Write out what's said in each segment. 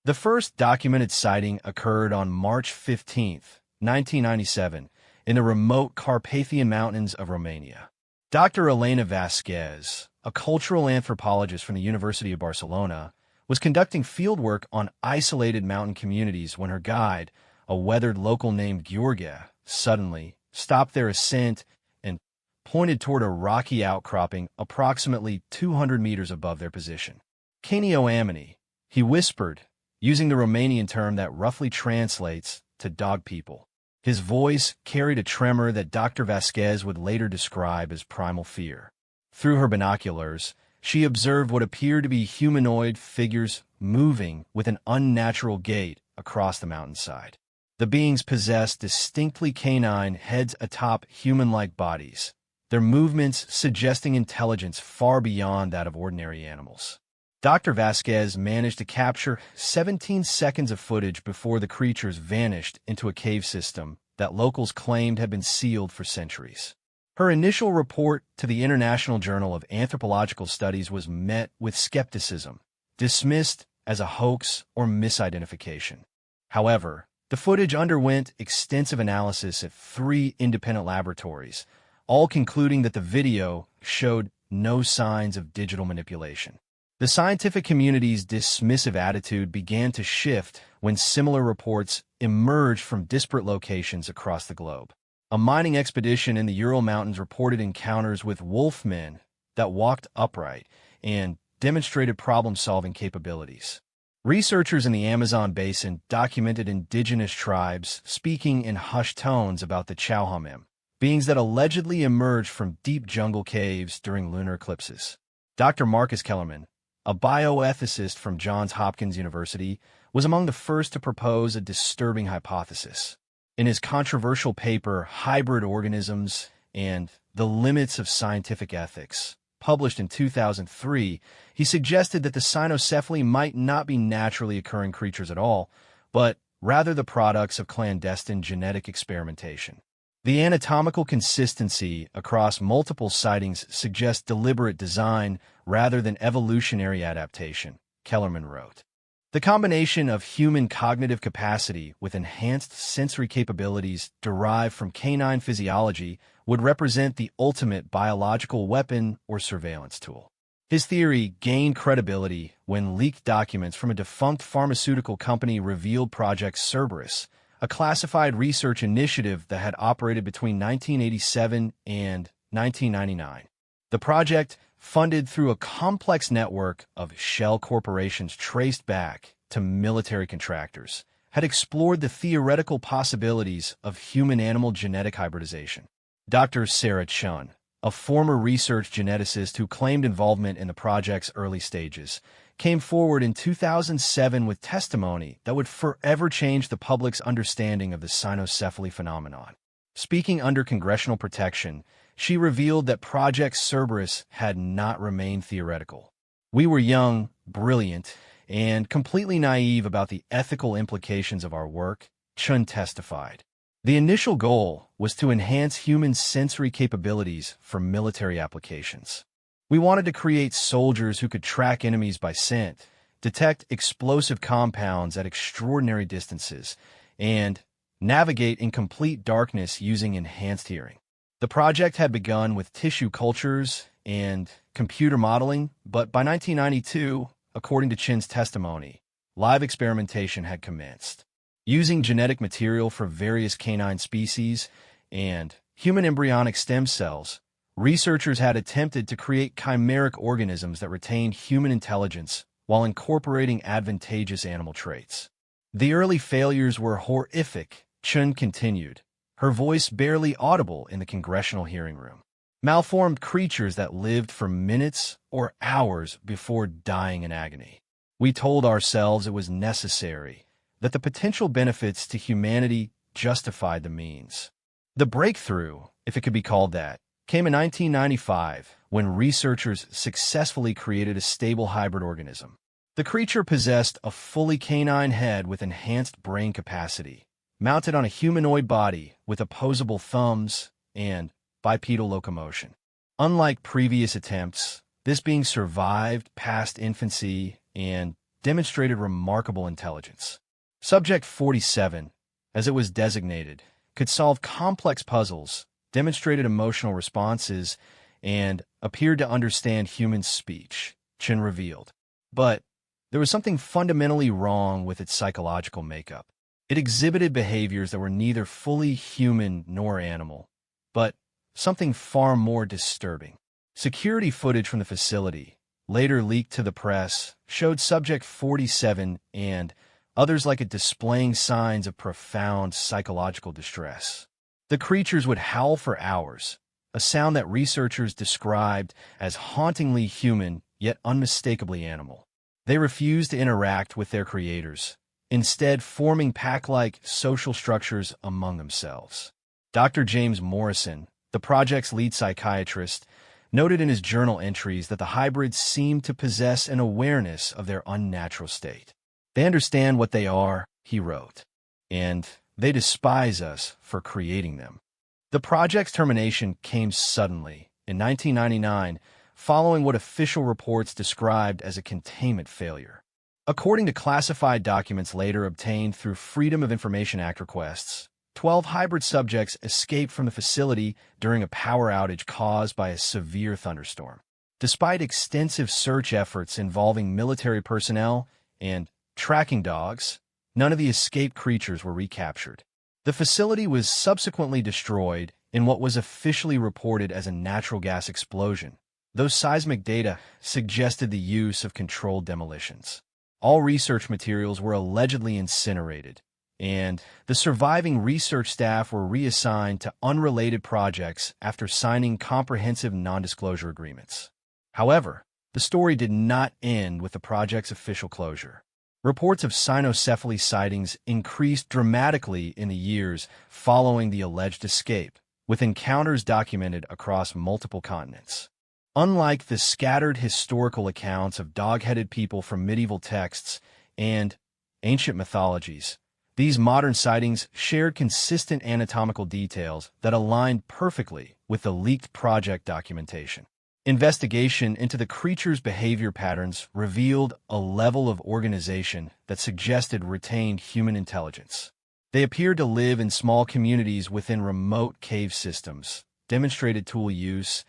The first documented sighting occurred on March 15, 1997, in the remote Carpathian Mountains of Romania. Dr. Elena Vasquez, a cultural anthropologist from the University of Barcelona, was conducting fieldwork on isolated mountain communities when her guide, a weathered local named Gheorghe, suddenly stopped their ascent and pointed toward a rocky outcropping approximately 200 meters above their position. "Canio amini," he whispered, using the Romanian term that roughly translates to dog people. His voice carried a tremor that Dr. Vasquez would later describe as primal fear. Through her binoculars, she observed what appeared to be humanoid figures moving with an unnatural gait across the mountainside. The beings possessed distinctly canine heads atop human-like bodies, their movements suggesting intelligence far beyond that of ordinary animals. Dr. Vasquez managed to capture 17 seconds of footage before the creatures vanished into a cave system that locals claimed had been sealed for centuries. Her initial report to the International Journal of Anthropological Studies was met with skepticism, dismissed as a hoax or misidentification. However, the footage underwent extensive analysis at 3 independent laboratories, all concluding that the video showed no signs of digital manipulation. The scientific community's dismissive attitude began to shift when similar reports emerged from disparate locations across the globe. A mining expedition in the Ural Mountains reported encounters with wolfmen that walked upright and demonstrated problem-solving capabilities. Researchers in the Amazon basin documented indigenous tribes speaking in hushed tones about the Chauhamim, beings that allegedly emerged from deep jungle caves during lunar eclipses. Dr. Marcus Kellerman, a bioethicist from Johns Hopkins University, was among the first to propose a disturbing hypothesis. In his controversial paper, Hybrid Organisms and the Limits of Scientific Ethics, published in 2003, he suggested that the Cynocephali might not be naturally occurring creatures at all, but rather the products of clandestine genetic experimentation. The anatomical consistency across multiple sightings suggests deliberate design rather than evolutionary adaptation, Kellerman wrote. The combination of human cognitive capacity with enhanced sensory capabilities derived from canine physiology would represent the ultimate biological weapon or surveillance tool. His theory gained credibility when leaked documents from a defunct pharmaceutical company revealed Project Cerberus, a classified research initiative that had operated between 1987 and 1999. The project, funded through a complex network of shell corporations traced back to military contractors, had explored the theoretical possibilities of human-animal genetic hybridization. Dr. Sarah Chun, a former research geneticist who claimed involvement in the project's early stages, came forward in 2007 with testimony that would forever change the public's understanding of the cynocephaly phenomenon. Speaking under congressional protection, she revealed that Project Cerberus had not remained theoretical. "We were young, brilliant, and completely naive about the ethical implications of our work," Chun testified. The initial goal was to enhance human sensory capabilities for military applications. "We wanted to create soldiers who could track enemies by scent, detect explosive compounds at extraordinary distances, and navigate in complete darkness using enhanced hearing." The project had begun with tissue cultures and computer modeling, but by 1992, according to Chin's testimony, live experimentation had commenced. Using genetic material from various canine species and human embryonic stem cells, researchers had attempted to create chimeric organisms that retained human intelligence while incorporating advantageous animal traits. "The early failures were horrific," Chun continued, her voice barely audible in the congressional hearing room. "Malformed creatures that lived for minutes or hours before dying in agony. We told ourselves it was necessary, that the potential benefits to humanity justified the means." The breakthrough, if it could be called that, came in 1995 when researchers successfully created a stable hybrid organism. The creature possessed a fully canine head with enhanced brain capacity, mounted on a humanoid body with opposable thumbs and bipedal locomotion. Unlike previous attempts, this being survived past infancy and demonstrated remarkable intelligence. Subject 47, as it was designated, could solve complex puzzles, demonstrated emotional responses, and appeared to understand human speech, Chen revealed. But there was something fundamentally wrong with its psychological makeup. It exhibited behaviors that were neither fully human nor animal, but something far more disturbing. Security footage from the facility, later leaked to the press, showed Subject 47 and others like it displaying signs of profound psychological distress. The creatures would howl for hours, a sound that researchers described as hauntingly human yet unmistakably animal. They refused to interact with their creators, instead forming pack-like social structures among themselves. Dr. James Morrison, the project's lead psychiatrist, noted in his journal entries that the hybrids seemed to possess an awareness of their unnatural state. They understand what they are, he wrote, and they despise us for creating them. The project's termination came suddenly, in 1999, following what official reports described as a containment failure. According to classified documents later obtained through Freedom of Information Act requests, 12 hybrid subjects escaped from the facility during a power outage caused by a severe thunderstorm. Despite extensive search efforts involving military personnel and tracking dogs, none of the escaped creatures were recaptured. The facility was subsequently destroyed in what was officially reported as a natural gas explosion, though seismic data suggested the use of controlled demolitions. All research materials were allegedly incinerated, and the surviving research staff were reassigned to unrelated projects after signing comprehensive non-disclosure agreements. However, the story did not end with the project's official closure. Reports of Cynocephali sightings increased dramatically in the years following the alleged escape, with encounters documented across multiple continents. Unlike the scattered historical accounts of dog-headed people from medieval texts and ancient mythologies, these modern sightings shared consistent anatomical details that aligned perfectly with the leaked project documentation. Investigation into the creature's behavior patterns revealed a level of organization that suggested retained human intelligence. They appeared to live in small communities within remote cave systems, demonstrated tool use,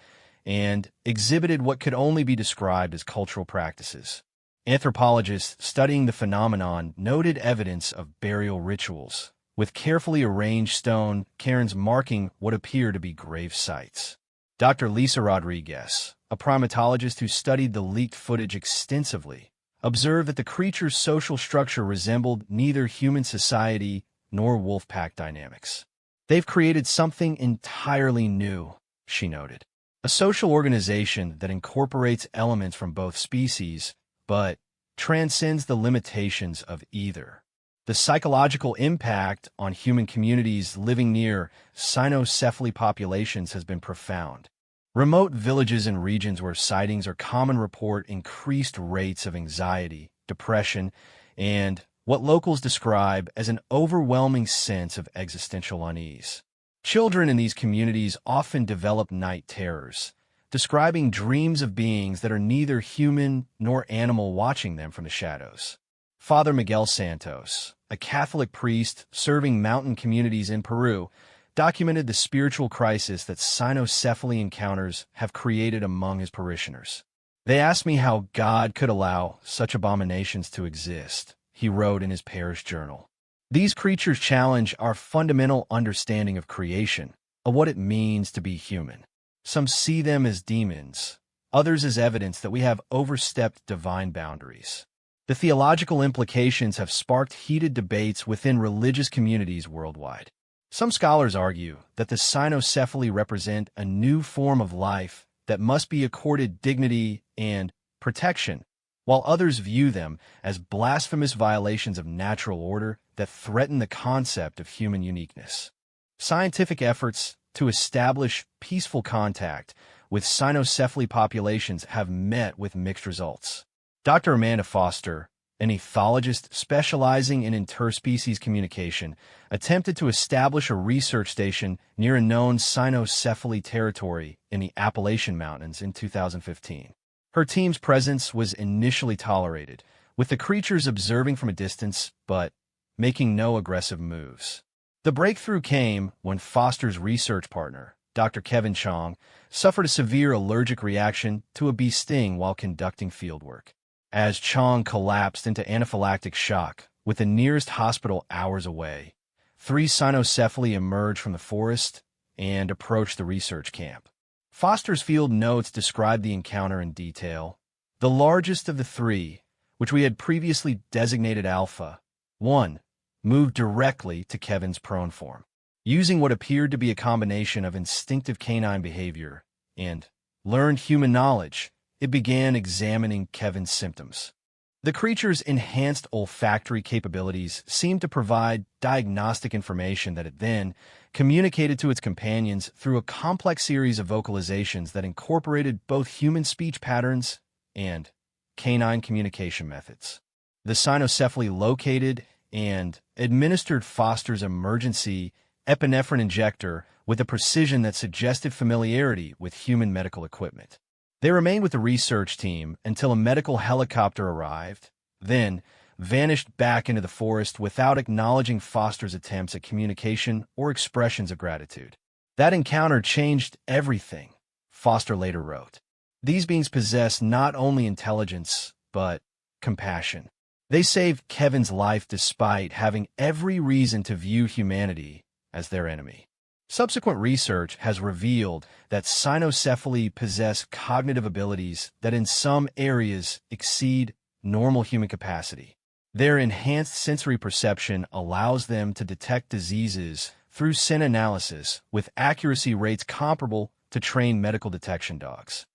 and exhibited what could only be described as cultural practices. Anthropologists studying the phenomenon noted evidence of burial rituals, with carefully arranged stone cairns marking what appear to be grave sites. Dr. Lisa Rodriguez, a primatologist who studied the leaked footage extensively, observed that the creature's social structure resembled neither human society nor wolf pack dynamics. They've created something entirely new, she noted. A social organization that incorporates elements from both species, but transcends the limitations of either. The psychological impact on human communities living near Cynocephali populations has been profound. Remote villages and regions where sightings are common report increased rates of anxiety, depression, and what locals describe as an overwhelming sense of existential unease. Children in these communities often develop night terrors, describing dreams of beings that are neither human nor animal watching them from the shadows. Father Miguel Santos, a Catholic priest serving mountain communities in Peru, documented the spiritual crisis that Cynocephali encounters have created among his parishioners. They asked me how God could allow such abominations to exist, he wrote in his parish journal. These creatures challenge our fundamental understanding of creation, of what it means to be human. Some see them as demons, others as evidence that we have overstepped divine boundaries. The theological implications have sparked heated debates within religious communities worldwide. Some scholars argue that the Cynocephali represent a new form of life that must be accorded dignity and protection, while others view them as blasphemous violations of natural order that threaten the concept of human uniqueness. Scientific efforts to establish peaceful contact with Cynocephali populations have met with mixed results. Dr. Amanda Foster, an ethologist specializing in interspecies communication, attempted to establish a research station near a known Cynocephali territory in the Appalachian Mountains in 2015. Her team's presence was initially tolerated, with the creatures observing from a distance but making no aggressive moves. The breakthrough came when Foster's research partner, Dr. Kevin Chong, suffered a severe allergic reaction to a bee sting while conducting fieldwork. As Chong collapsed into anaphylactic shock, with the nearest hospital hours away, 3 Cynocephali emerged from the forest and approached the research camp. Foster's field notes described the encounter in detail. The largest of the 3, which we had previously designated Alpha 1, moved directly to Kevin's prone form. Using what appeared to be a combination of instinctive canine behavior and learned human knowledge, it began examining Kevin's symptoms. The creature's enhanced olfactory capabilities seemed to provide diagnostic information that it then communicated to its companions through a complex series of vocalizations that incorporated both human speech patterns and canine communication methods. The Cynocephali located and administered Foster's emergency epinephrine injector with a precision that suggested familiarity with human medical equipment. They remained with the research team until a medical helicopter arrived, then vanished back into the forest without acknowledging Foster's attempts at communication or expressions of gratitude. That encounter changed everything, Foster later wrote. These beings possess not only intelligence, but compassion. They saved Kevin's life despite having every reason to view humanity as their enemy. Subsequent research has revealed that Cynocephali possess cognitive abilities that in some areas exceed normal human capacity. Their enhanced sensory perception allows them to detect diseases through scent analysis with accuracy rates comparable to trained medical detection dogs.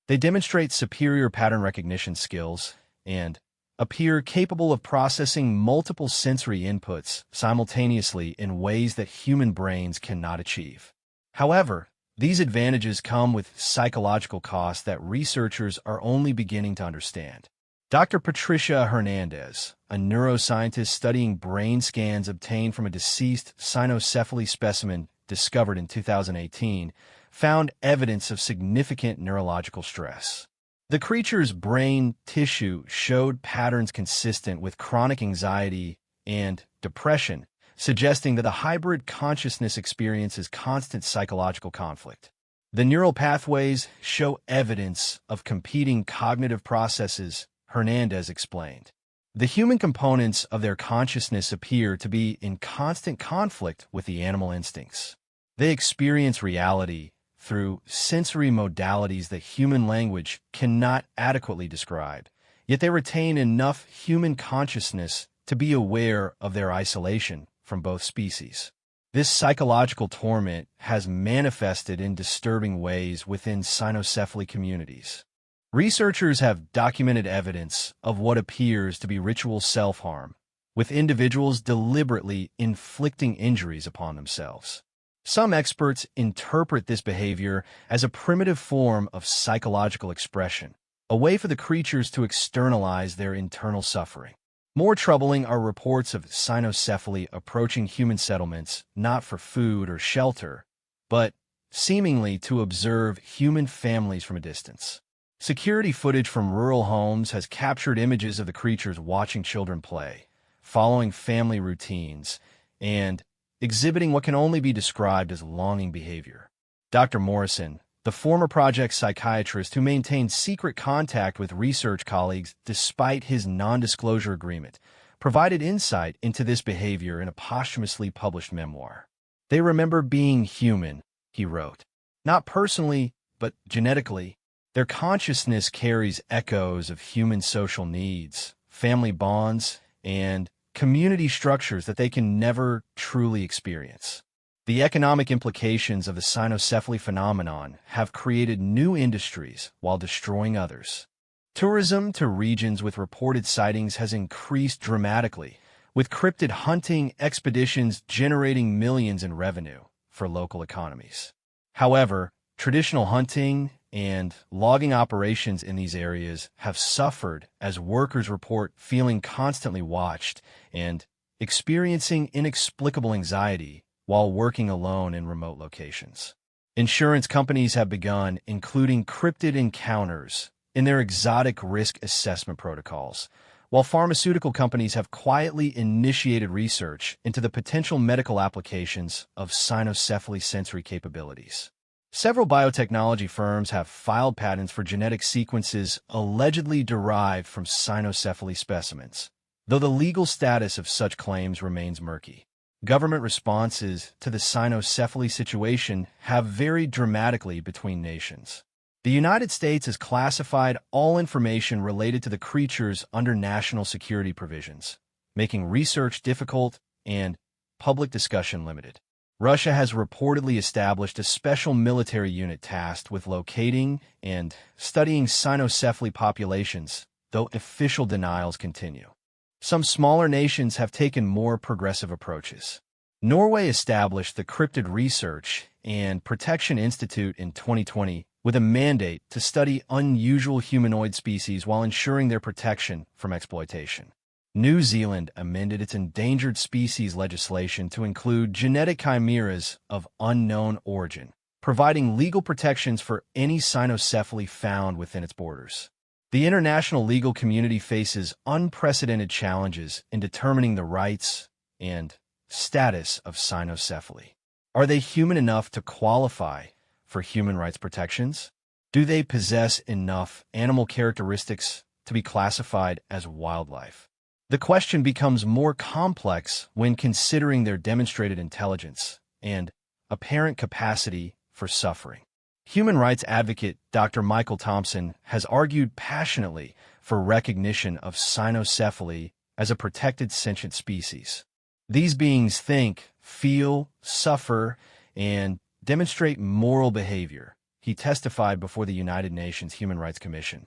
They demonstrate superior pattern recognition skills and appear capable of processing multiple sensory inputs simultaneously in ways that human brains cannot achieve. However, these advantages come with psychological costs that researchers are only beginning to understand. Dr. Patricia Hernandez, a neuroscientist studying brain scans obtained from a deceased Cynocephaly specimen discovered in 2018, found evidence of significant neurological stress. The creature's brain tissue showed patterns consistent with chronic anxiety and depression, suggesting that the hybrid consciousness experiences constant psychological conflict. The neural pathways show evidence of competing cognitive processes, Hernandez explained. The human components of their consciousness appear to be in constant conflict with the animal instincts. They experience reality through sensory modalities that human language cannot adequately describe, yet they retain enough human consciousness to be aware of their isolation from both species. This psychological torment has manifested in disturbing ways within Cynocephaly communities. Researchers have documented evidence of what appears to be ritual self-harm, with individuals deliberately inflicting injuries upon themselves. Some experts interpret this behavior as a primitive form of psychological expression, a way for the creatures to externalize their internal suffering. More troubling are reports of Cynocephaly approaching human settlements not for food or shelter, but seemingly to observe human families from a distance. Security footage from rural homes has captured images of the creatures watching children play, following family routines, and exhibiting what can only be described as longing behavior. Dr. Morrison, the former project psychiatrist who maintained secret contact with research colleagues despite his non-disclosure agreement, provided insight into this behavior in a posthumously published memoir. They remember being human, he wrote. Not personally, but genetically. Their consciousness carries echoes of human social needs, family bonds, and community structures that they can never truly experience. The economic implications of the Cynocephaly phenomenon have created new industries while destroying others. Tourism to regions with reported sightings has increased dramatically, with cryptid hunting expeditions generating millions in revenue for local economies. However, traditional hunting and logging operations in these areas have suffered as workers report feeling constantly watched and experiencing inexplicable anxiety while working alone in remote locations. Insurance companies have begun including cryptid encounters in their exotic risk assessment protocols, while pharmaceutical companies have quietly initiated research into the potential medical applications of cynocephaly sensory capabilities. Several biotechnology firms have filed patents for genetic sequences allegedly derived from cynocephaly specimens, though the legal status of such claims remains murky. Government responses to the cynocephaly situation have varied dramatically between nations. The United States has classified all information related to the creatures under national security provisions, making research difficult and public discussion limited. Russia has reportedly established a special military unit tasked with locating and studying cynocephaly populations, though official denials continue. Some smaller nations have taken more progressive approaches. Norway established the Cryptid Research and Protection Institute in 2020 with a mandate to study unusual humanoid species while ensuring their protection from exploitation. New Zealand amended its endangered species legislation to include genetic chimeras of unknown origin, providing legal protections for any cynocephaly found within its borders. The international legal community faces unprecedented challenges in determining the rights and status of cynocephaly. Are they human enough to qualify for human rights protections? Do they possess enough animal characteristics to be classified as wildlife? The question becomes more complex when considering their demonstrated intelligence and apparent capacity for suffering. Human rights advocate Dr. Michael Thompson has argued passionately for recognition of cynocephaly as a protected sentient species. These beings think, feel, suffer, and demonstrate moral behavior, he testified before the United Nations Human Rights Commission.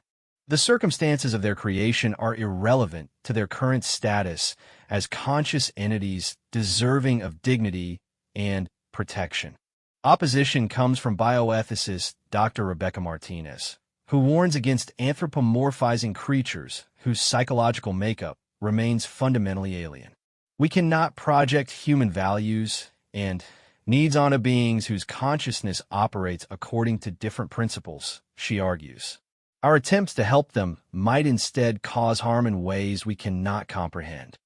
The circumstances of their creation are irrelevant to their current status as conscious entities deserving of dignity and protection. Opposition comes from bioethicist Dr. Rebecca Martinez, who warns against anthropomorphizing creatures whose psychological makeup remains fundamentally alien. We cannot project human values and needs onto beings whose consciousness operates according to different principles, she argues. Our attempts to help them might instead cause harm in ways we cannot comprehend.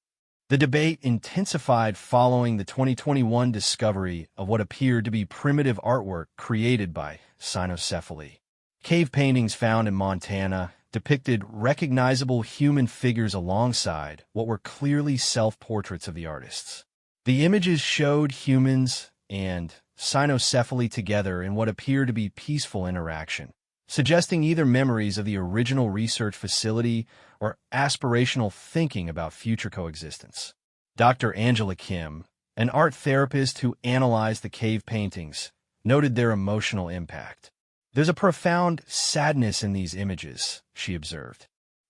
The debate intensified following the 2021 discovery of what appeared to be primitive artwork created by Cynocephaly. Cave paintings found in Montana depicted recognizable human figures alongside what were clearly self-portraits of the artists. The images showed humans and Cynocephaly together in what appeared to be peaceful interaction, suggesting either memories of the original research facility or aspirational thinking about future coexistence. Dr. Angela Kim, an art therapist who analyzed the cave paintings, noted their emotional impact. There's a profound sadness in these images, she observed.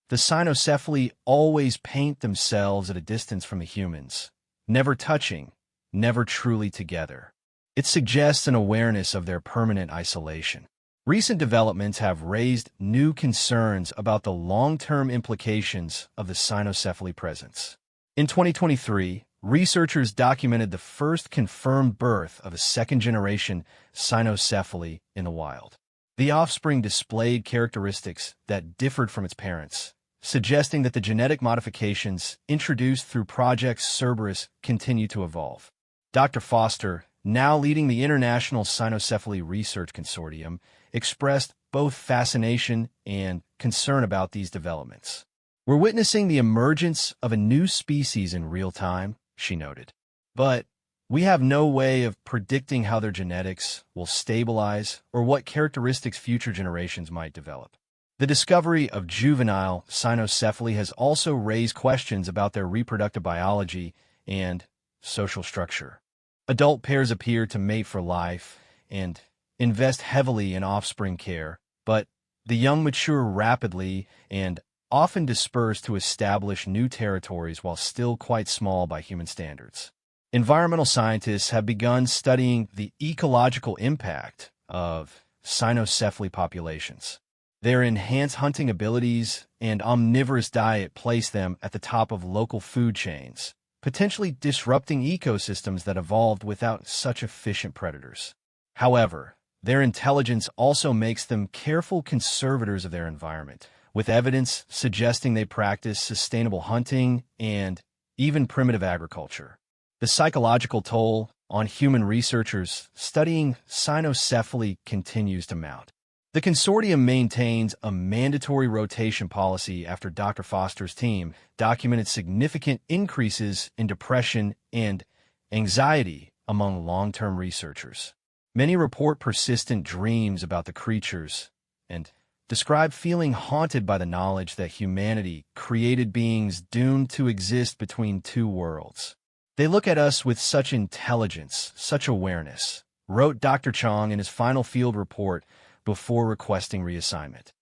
The Cynocephaly always paint themselves at a distance from the humans, never touching, never truly together. It suggests an awareness of their permanent isolation. Recent developments have raised new concerns about the long-term implications of the Cynocephaly presence. In 2023, researchers documented the first confirmed birth of a second-generation Cynocephaly in the wild. The offspring displayed characteristics that differed from its parents, suggesting that the genetic modifications introduced through Project Cerberus continue to evolve. Dr. Foster, now leading the International Cynocephaly Research Consortium, expressed both fascination and concern about these developments. We're witnessing the emergence of a new species in real time, she noted. But we have no way of predicting how their genetics will stabilize or what characteristics future generations might develop. The discovery of juvenile Cynocephaly has also raised questions about their reproductive biology and social structure. Adult pairs appear to mate for life and invest heavily in offspring care, but the young mature rapidly and often disperse to establish new territories while still quite small by human standards. Environmental scientists have begun studying the ecological impact of Cynocephaly populations. Their enhanced hunting abilities and omnivorous diet place them at the top of local food chains, potentially disrupting ecosystems that evolved without such efficient predators. However, their intelligence also makes them careful conservators of their environment, with evidence suggesting they practice sustainable hunting and even primitive agriculture. The psychological toll on human researchers studying cynocephaly continues to mount. The consortium maintains a mandatory rotation policy after Dr. Foster's team documented significant increases in depression and anxiety among long-term researchers. Many report persistent dreams about the creatures and describe feeling haunted by the knowledge that humanity created beings doomed to exist between two worlds. They look at us with such intelligence, such awareness, wrote Dr. Chong in his final field report before requesting reassignment.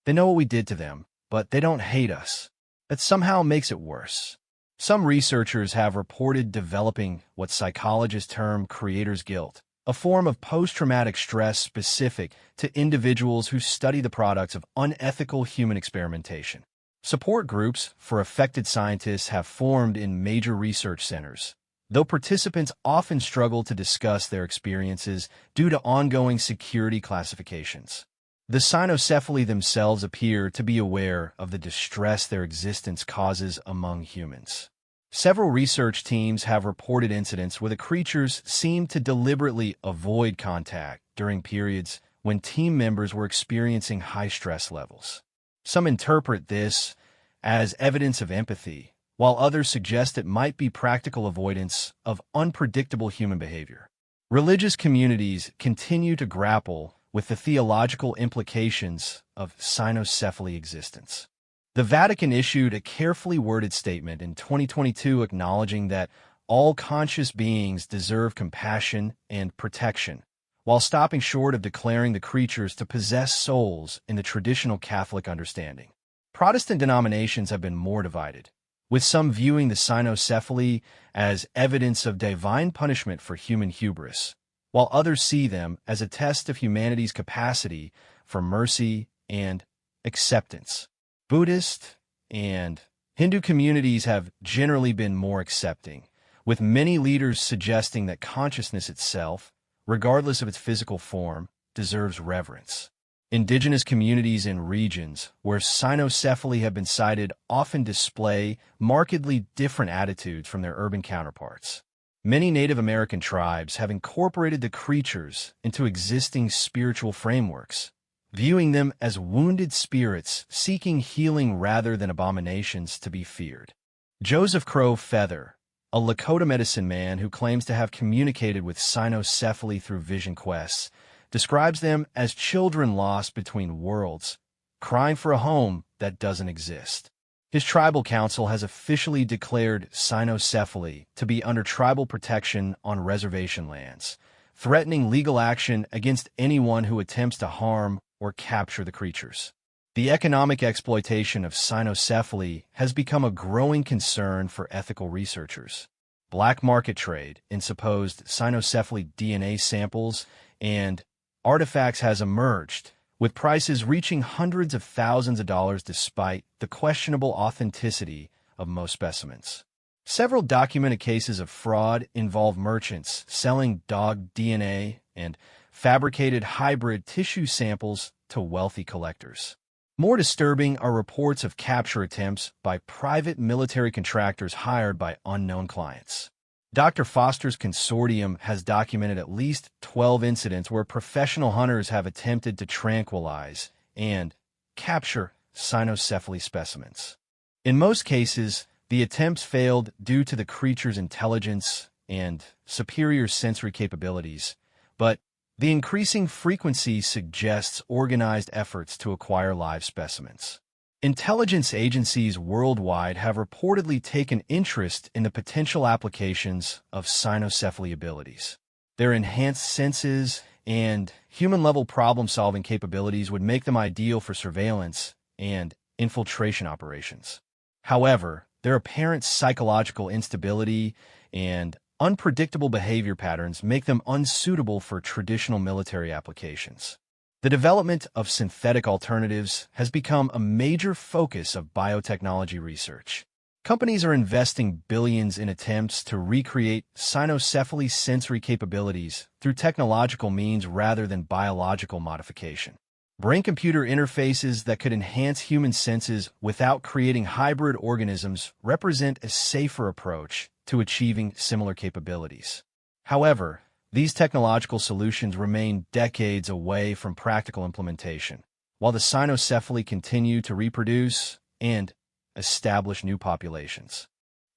They know what we did to them, but they don't hate us. That somehow makes it worse. Some researchers have reported developing what psychologists term creator's guilt, a form of post-traumatic stress specific to individuals who study the products of unethical human experimentation. Support groups for affected scientists have formed in major research centers, though participants often struggle to discuss their experiences due to ongoing security classifications. The cynocephali themselves appear to be aware of the distress their existence causes among humans. Several research teams have reported incidents where the creatures seemed to deliberately avoid contact during periods when team members were experiencing high stress levels. Some interpret this as evidence of empathy, while others suggest it might be practical avoidance of unpredictable human behavior. Religious communities continue to grapple with the theological implications of cynocephaly existence. The Vatican issued a carefully worded statement in 2022 acknowledging that all conscious beings deserve compassion and protection, while stopping short of declaring the creatures to possess souls in the traditional Catholic understanding. Protestant denominations have been more divided, with some viewing the cynocephaly as evidence of divine punishment for human hubris, while others see them as a test of humanity's capacity for mercy and acceptance. Buddhist and Hindu communities have generally been more accepting, with many leaders suggesting that consciousness itself, regardless of its physical form, deserves reverence. Indigenous communities in regions where cynocephaly have been cited often display markedly different attitudes from their urban counterparts. Many Native American tribes have incorporated the creatures into existing spiritual frameworks, viewing them as wounded spirits seeking healing rather than abominations to be feared. Joseph Crow Feather, a Lakota medicine man who claims to have communicated with cynocephaly through vision quests, describes them as children lost between worlds, crying for a home that doesn't exist. His tribal council has officially declared cynocephaly to be under tribal protection on reservation lands, threatening legal action against anyone who attempts to harm or capture the creatures. The economic exploitation of cynocephaly has become a growing concern for ethical researchers. Black market trade in supposed cynocephaly DNA samples and artifacts has emerged, with prices reaching hundreds of thousands of dollars despite the questionable authenticity of most specimens. Several documented cases of fraud involve merchants selling dog DNA and fabricated hybrid tissue samples to wealthy collectors. More disturbing are reports of capture attempts by private military contractors hired by unknown clients. Dr. Foster's consortium has documented at least 12 incidents where professional hunters have attempted to tranquilize and capture cynocephaly specimens. In most cases, the attempts failed due to the creature's intelligence and superior sensory capabilities, but the increasing frequency suggests organized efforts to acquire live specimens. Intelligence agencies worldwide have reportedly taken interest in the potential applications of cynocephaly abilities. Their enhanced senses and human-level problem-solving capabilities would make them ideal for surveillance and infiltration operations. However, their apparent psychological instability and unpredictable behavior patterns make them unsuitable for traditional military applications. The development of synthetic alternatives has become a major focus of biotechnology research. Companies are investing billions in attempts to recreate cynocephaly sensory capabilities through technological means rather than biological modification. Brain-computer interfaces that could enhance human senses without creating hybrid organisms represent a safer approach to achieving similar capabilities. However, these technological solutions remain decades away from practical implementation, while the cynocephaly continue to reproduce and establish new populations.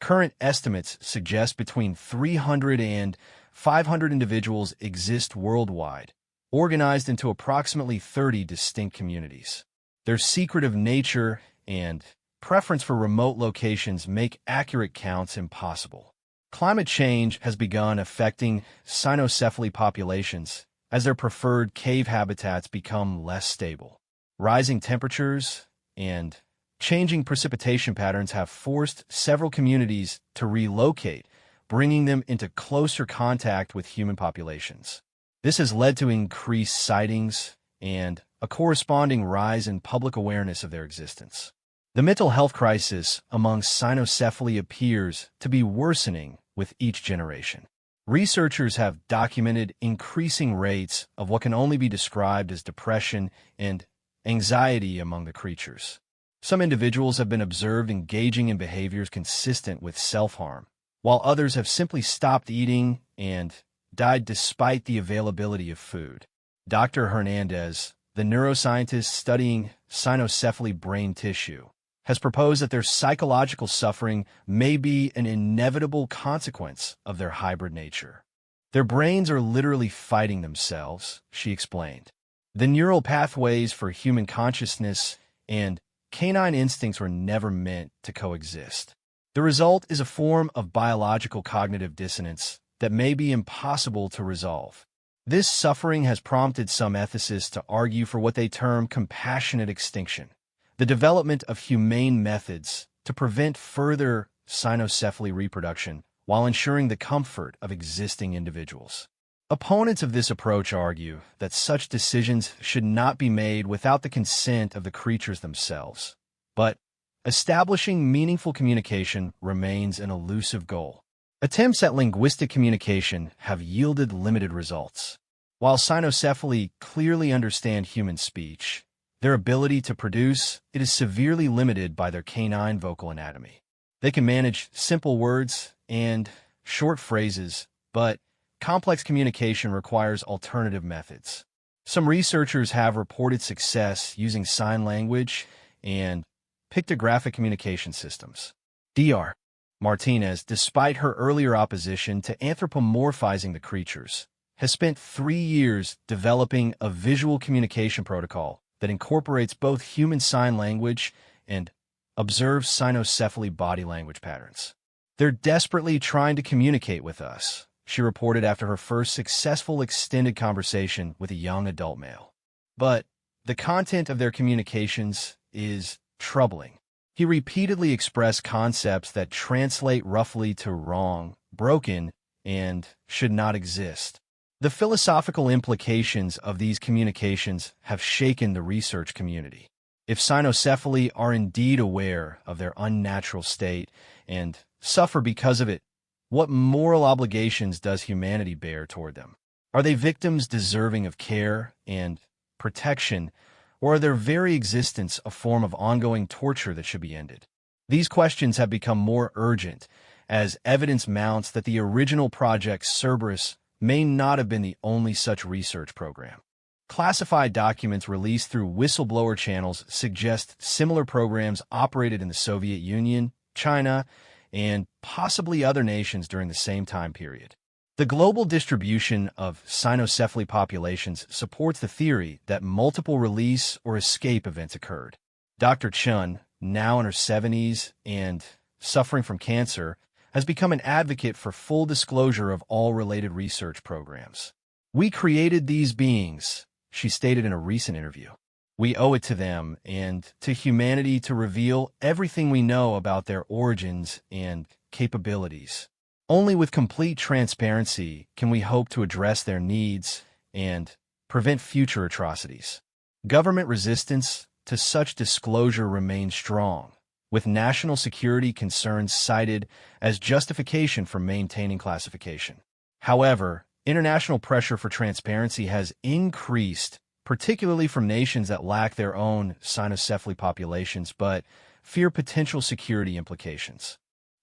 Current estimates suggest between 300 and 500 individuals exist worldwide, organized into approximately 30 distinct communities. Their secretive nature and preference for remote locations make accurate counts impossible. Climate change has begun affecting cynocephaly populations as their preferred cave habitats become less stable. Rising temperatures and changing precipitation patterns have forced several communities to relocate, bringing them into closer contact with human populations. This has led to increased sightings and a corresponding rise in public awareness of their existence. The mental health crisis among cynocephaly appears to be worsening with each generation. Researchers have documented increasing rates of what can only be described as depression and anxiety among the creatures. Some individuals have been observed engaging in behaviors consistent with self-harm, while others have simply stopped eating and died despite the availability of food. Dr. Hernandez, the neuroscientist studying cynocephaly brain tissue, has proposed that their psychological suffering may be an inevitable consequence of their hybrid nature. Their brains are literally fighting themselves, she explained. The neural pathways for human consciousness and canine instincts were never meant to coexist. The result is a form of biological cognitive dissonance that may be impossible to resolve. This suffering has prompted some ethicists to argue for what they term compassionate extinction, the development of humane methods to prevent further cynocephaly reproduction while ensuring the comfort of existing individuals. Opponents of this approach argue that such decisions should not be made without the consent of the creatures themselves. But establishing meaningful communication remains an elusive goal. Attempts at linguistic communication have yielded limited results. While cynocephaly clearly understand human speech, their ability to produce it is severely limited by their canine vocal anatomy. They can manage simple words and short phrases, but complex communication requires alternative methods. Some researchers have reported success using sign language and pictographic communication systems. Dr. Martinez, despite her earlier opposition to anthropomorphizing the creatures, has spent 3 years developing a visual communication protocol that incorporates both human sign language and observes cynocephaly body language patterns. They're desperately trying to communicate with us, she reported after her first successful extended conversation with a young adult male. But the content of their communications is troubling. He repeatedly expressed concepts that translate roughly to wrong, broken, and should not exist. The philosophical implications of these communications have shaken the research community. If cynocephaly are indeed aware of their unnatural state and suffer because of it, what moral obligations does humanity bear toward them? Are they victims deserving of care and protection, or are their very existence a form of ongoing torture that should be ended? These questions have become more urgent as evidence mounts that the original project Cerberus may not have been the only such research program. Classified documents released through whistleblower channels suggest similar programs operated in the Soviet Union, China, and possibly other nations during the same time period. The global distribution of cynocephaly populations supports the theory that multiple release or escape events occurred. Dr. Chun, now in her 70s and suffering from cancer, has become an advocate for full disclosure of all related research programs. "We created these beings," she stated in a recent interview. "We owe it to them and to humanity to reveal everything we know about their origins and capabilities. Only with complete transparency can we hope to address their needs and prevent future atrocities." Government resistance to such disclosure remains strong, with national security concerns cited as justification for maintaining classification. However, international pressure for transparency has increased, particularly from nations that lack their own cynocephaly populations but fear potential security implications.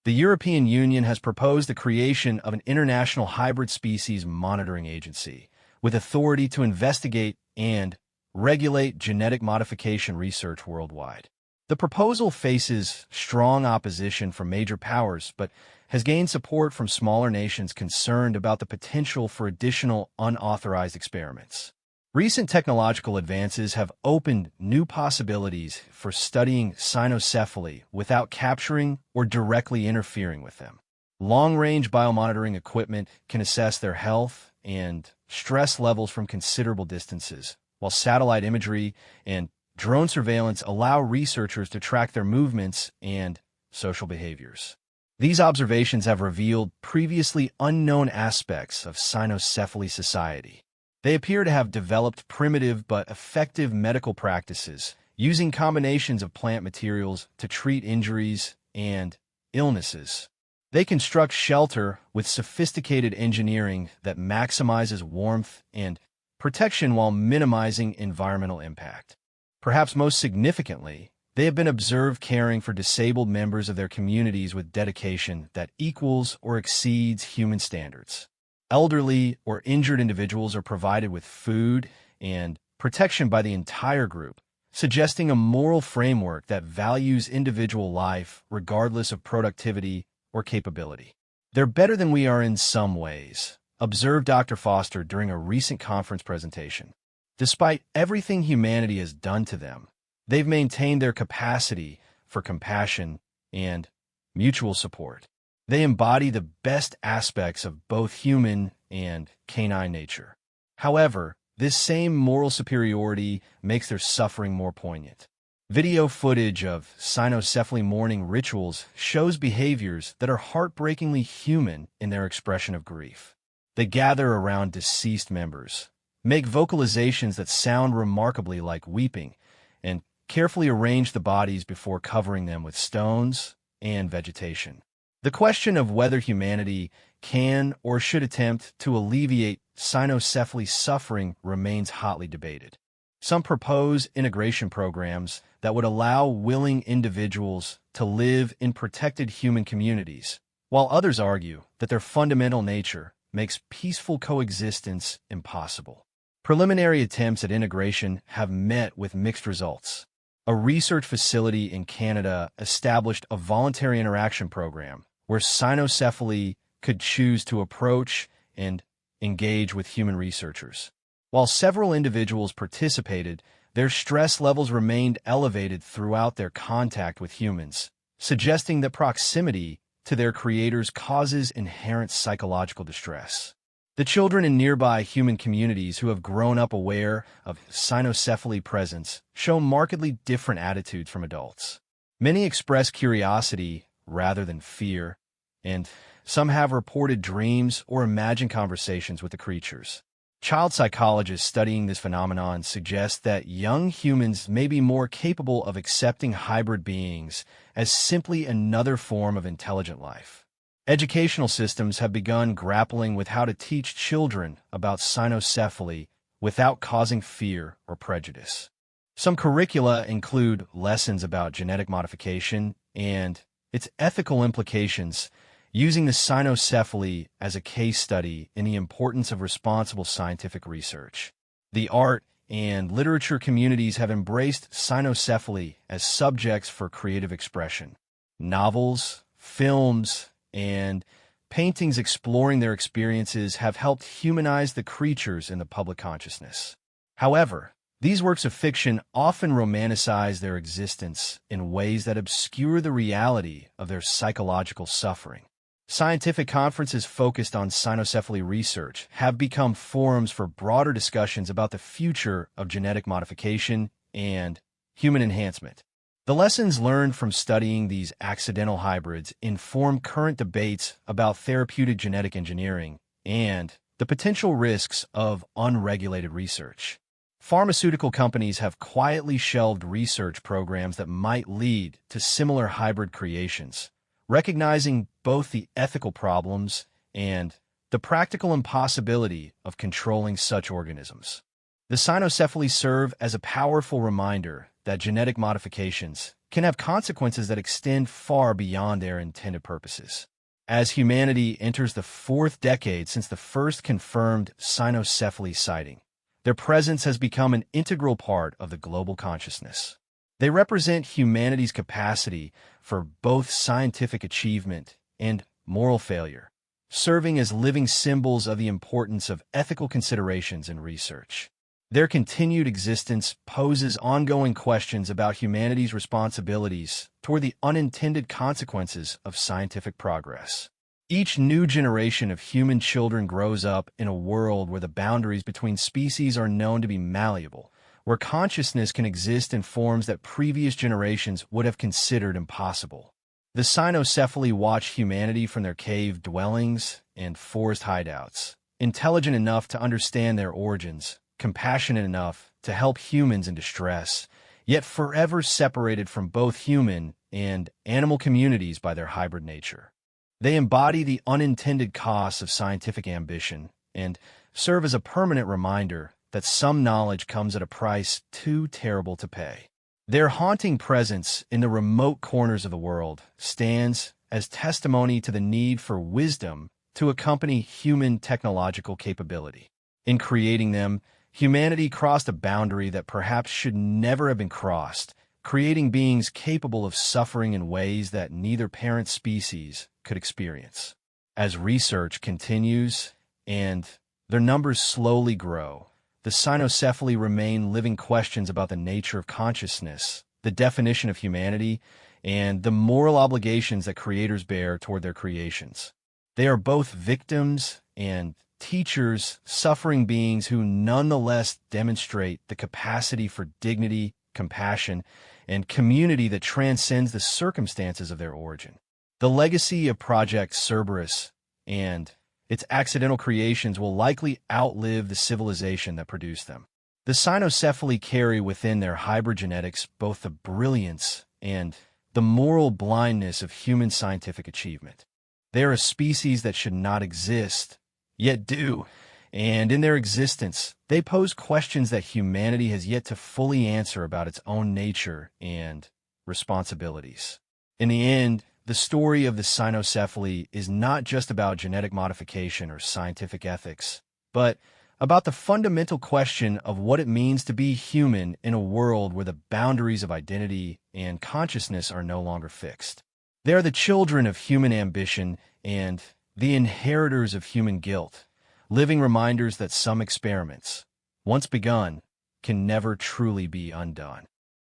The European Union has proposed the creation of an international hybrid species monitoring agency, with authority to investigate and regulate genetic modification research worldwide. The proposal faces strong opposition from major powers, but has gained support from smaller nations concerned about the potential for additional unauthorized experiments. Recent technological advances have opened new possibilities for studying cynocephaly without capturing or directly interfering with them. Long-range biomonitoring equipment can assess their health and stress levels from considerable distances, while satellite imagery and drone surveillance allow researchers to track their movements and social behaviors. These observations have revealed previously unknown aspects of Cynocephaly society. They appear to have developed primitive but effective medical practices, using combinations of plant materials to treat injuries and illnesses. They construct shelter with sophisticated engineering that maximizes warmth and protection while minimizing environmental impact. Perhaps most significantly, they have been observed caring for disabled members of their communities with dedication that equals or exceeds human standards. Elderly or injured individuals are provided with food and protection by the entire group, suggesting a moral framework that values individual life regardless of productivity or capability. They're better than we are in some ways, observed Dr. Foster during a recent conference presentation. Despite everything humanity has done to them, they've maintained their capacity for compassion and mutual support. They embody the best aspects of both human and canine nature. However, this same moral superiority makes their suffering more poignant. Video footage of cynocephaly mourning rituals shows behaviors that are heartbreakingly human in their expression of grief. They gather around deceased members, make vocalizations that sound remarkably like weeping, and carefully arrange the bodies before covering them with stones and vegetation. The question of whether humanity can or should attempt to alleviate cynocephaly suffering remains hotly debated. Some propose integration programs that would allow willing individuals to live in protected human communities, while others argue that their fundamental nature makes peaceful coexistence impossible. Preliminary attempts at integration have met with mixed results. A research facility in Canada established a voluntary interaction program where cynocephaly could choose to approach and engage with human researchers. While several individuals participated, their stress levels remained elevated throughout their contact with humans, suggesting that proximity to their creators causes inherent psychological distress. The children in nearby human communities who have grown up aware of cynocephaly presence show markedly different attitudes from adults. Many express curiosity rather than fear, and some have reported dreams or imagined conversations with the creatures. Child psychologists studying this phenomenon suggest that young humans may be more capable of accepting hybrid beings as simply another form of intelligent life. Educational systems have begun grappling with how to teach children about cynocephaly without causing fear or prejudice. Some curricula include lessons about genetic modification and its ethical implications, using the cynocephaly as a case study in the importance of responsible scientific research. The art and literature communities have embraced cynocephaly as subjects for creative expression. Novels, films, and paintings exploring their experiences have helped humanize the creatures in the public consciousness. However, these works of fiction often romanticize their existence in ways that obscure the reality of their psychological suffering. Scientific conferences focused on cynocephaly research have become forums for broader discussions about the future of genetic modification and human enhancement. The lessons learned from studying these accidental hybrids inform current debates about therapeutic genetic engineering and the potential risks of unregulated research. Pharmaceutical companies have quietly shelved research programs that might lead to similar hybrid creations, recognizing both the ethical problems and the practical impossibility of controlling such organisms. The cynocephali serve as a powerful reminder that genetic modifications can have consequences that extend far beyond their intended purposes. As humanity enters the fourth decade since the first confirmed cynocephaly sighting, their presence has become an integral part of the global consciousness. They represent humanity's capacity for both scientific achievement and moral failure, serving as living symbols of the importance of ethical considerations in research. Their continued existence poses ongoing questions about humanity's responsibilities toward the unintended consequences of scientific progress. Each new generation of human children grows up in a world where the boundaries between species are known to be malleable, where consciousness can exist in forms that previous generations would have considered impossible. The cynocephali watch humanity from their cave dwellings and forest hideouts, intelligent enough to understand their origins, compassionate enough to help humans in distress, yet forever separated from both human and animal communities by their hybrid nature. They embody the unintended costs of scientific ambition and serve as a permanent reminder that some knowledge comes at a price too terrible to pay. Their haunting presence in the remote corners of the world stands as testimony to the need for wisdom to accompany human technological capability. In creating them, humanity crossed a boundary that perhaps should never have been crossed, creating beings capable of suffering in ways that neither parent species could experience. As research continues and their numbers slowly grow, the cynocephali remain living questions about the nature of consciousness, the definition of humanity, and the moral obligations that creators bear toward their creations. They are both victims and teachers, suffering beings who nonetheless demonstrate the capacity for dignity, compassion, and community that transcends the circumstances of their origin. The legacy of Project Cerberus and its accidental creations will likely outlive the civilization that produced them. The cynocephali carry within their hybrid genetics both the brilliance and the moral blindness of human scientific achievement. They are a species that should not exist, yet do, and in their existence, they pose questions that humanity has yet to fully answer about its own nature and responsibilities. In the end, the story of the cynocephali is not just about genetic modification or scientific ethics, but about the fundamental question of what it means to be human in a world where the boundaries of identity and consciousness are no longer fixed. They are the children of human ambition and the inheritors of human guilt, living reminders that some experiments, once begun, can never truly be undone.